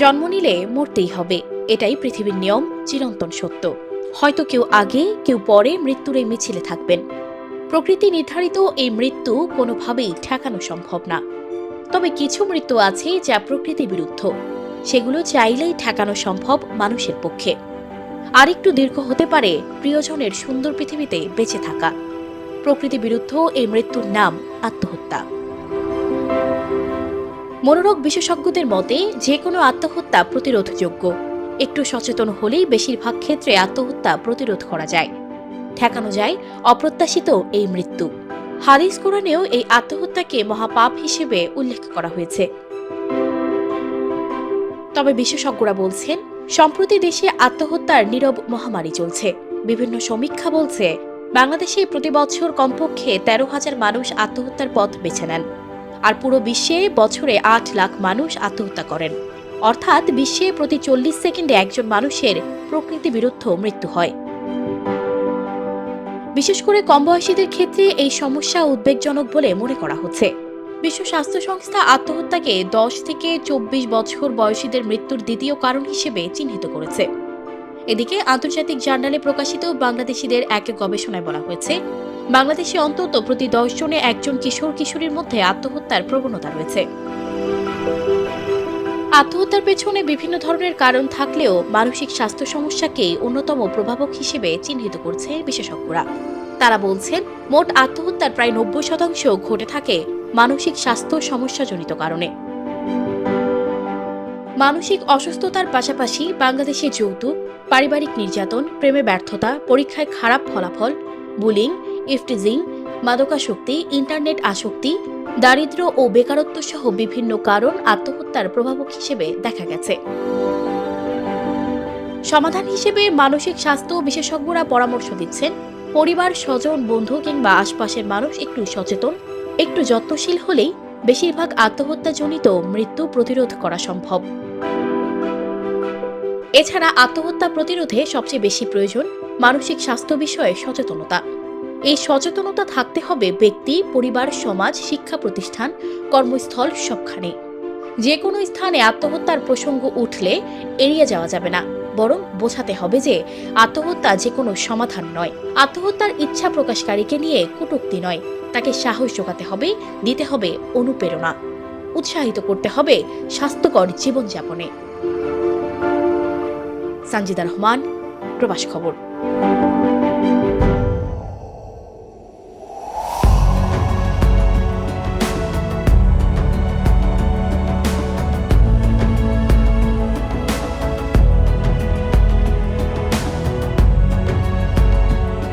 জন্ম নিলে মরতেই হবে, এটাই পৃথিবীর নিয়ম, চিরন্তন সত্য। হয়তো কেউ আগে কেউ পরে মৃত্যুর এই মিছিলে থাকবেন। প্রকৃতি নির্ধারিত এই মৃত্যু কোনোভাবেই ঠেকানো সম্ভব না। তবে কিছু মৃত্যু আছে যা প্রকৃতি বিরুদ্ধ, সেগুলো চাইলেই ঠেকানো সম্ভব মানুষের পক্ষে। আরেকটু দীর্ঘ হতে পারে প্রিয়জনের সুন্দর পৃথিবীতে বেঁচে থাকা। প্রকৃতি বিরুদ্ধ এই মৃত্যুর নাম আত্মহত্যা। মনোরোগ বিশেষজ্ঞদের মতে যে কোনো আত্মহত্যা প্রতিরোধযোগ্য। একটু সচেতন হলেই বেশিরভাগ ক্ষেত্রে আত্মহত্যা প্রতিরোধ করা যায়, ঠেকানো যায় অপ্রত্যাশিত এই মৃত্যু। হাদিস কোরআনেও এই আত্মহত্যাকে মহাপাপ হিসেবে উল্লেখ করা হয়েছে। তবে বিশেষজ্ঞরা বলছেন, সম্প্রতি দেশে আত্মহত্যার নীরব মহামারী চলছে। বিভিন্ন সমীক্ষা বলছে, বাংলাদেশে প্রতি বছর কমপক্ষে 13,000 মানুষ আত্মহত্যার পথ বেছে নেন। আর পুরো বিশ্বে বছরে 8 লাখ মানুষ আত্মহত্যা করেন। অর্থাৎ বিশ্বে প্রতি 40 সেকেন্ডে একজন মানুষের প্রকৃতি বিরুদ্ধ মৃত্যু হয়। বিশেষ করে কম বয়সীদের ক্ষেত্রে এই সমস্যা উদ্বেগজনক বলে মনে করা হচ্ছে। বিশ্ব স্বাস্থ্য সংস্থা আত্মহত্যাকে 10 থেকে 24 বছর বয়সীদের মৃত্যুর দ্বিতীয় কারণ হিসেবে চিহ্নিত করেছে। এদিকে আন্তর্জাতিক জার্নালে প্রকাশিত বাংলাদেশিদের এক গবেষণায় বলা হয়েছে, বাংলাদেশে অন্তত প্রতি 10 জনে একজন কিশোর কিশোরীর মধ্যে আত্মহত্যার প্রবণতা রয়েছে। আত্মহত্যার পেছনে বিভিন্ন ধরনের কারণ থাকলেও মানসিক স্বাস্থ্য সমস্যাকেই অন্যতম প্রভাবক হিসেবে চিহ্নিত করছে বিশেষজ্ঞরা। তারা বলছেন, মোট আত্মহত্যার প্রায় 90% ঘটে থাকে মানসিক স্বাস্থ্য সমস্যাজনিত কারণে। মানসিক অসুস্থতার পাশাপাশি বাংলাদেশে যৌতুক, পারিবারিক নির্যাতন, প্রেমে ব্যর্থতা, পরীক্ষায় খারাপ ফলাফল, বুলিং, ইফটিজিং, মাদকাসক্তি, ইন্টারনেট আসক্তি, দারিদ্র্য ও বেকারত্ব সহ বিভিন্ন কারণ আত্মহত্যার প্রভাবক হিসেবে দেখা গেছে। সমাধান হিসেবে মানসিক স্বাস্থ্য বিশেষজ্ঞরা পরামর্শ দিচ্ছেন, পরিবার, স্বজন, বন্ধু কিংবা আশপাশের মানুষ একটু সচেতন, একটু যত্নশীল হলেই বেশিরভাগ আত্মহত্যাজনিত মৃত্যু প্রতিরোধ করা সম্ভব। এছাড়া আত্মহত্যা প্রতিরোধে সবচেয়ে বেশি প্রয়োজন মানসিক স্বাস্থ্য বিষয়ে সচেতনতা। এই সচেতনতা থাকতে হবে ব্যক্তি, পরিবার, সমাজ, শিক্ষা প্রতিষ্ঠান, কর্মস্থল সবখানে। যে কোনো স্থানে আত্মহত্যার প্রসঙ্গ উঠলে এড়িয়ে যাওয়া যাবে না, বরং বোঝাতে হবে যে আত্মহত্যা যে কোনো সমাধান নয়। আত্মহত্যার ইচ্ছা প্রকাশকারীকে নিয়ে কটূক্তি নয়, তাকে সাহস যোগাতে হবে, দিতে হবে অনুপ্রেরণা, উৎসাহিত করতে হবে স্বাস্থ্যকর জীবনযাপনে। সানজিদা রহমান, প্রবাস খবর।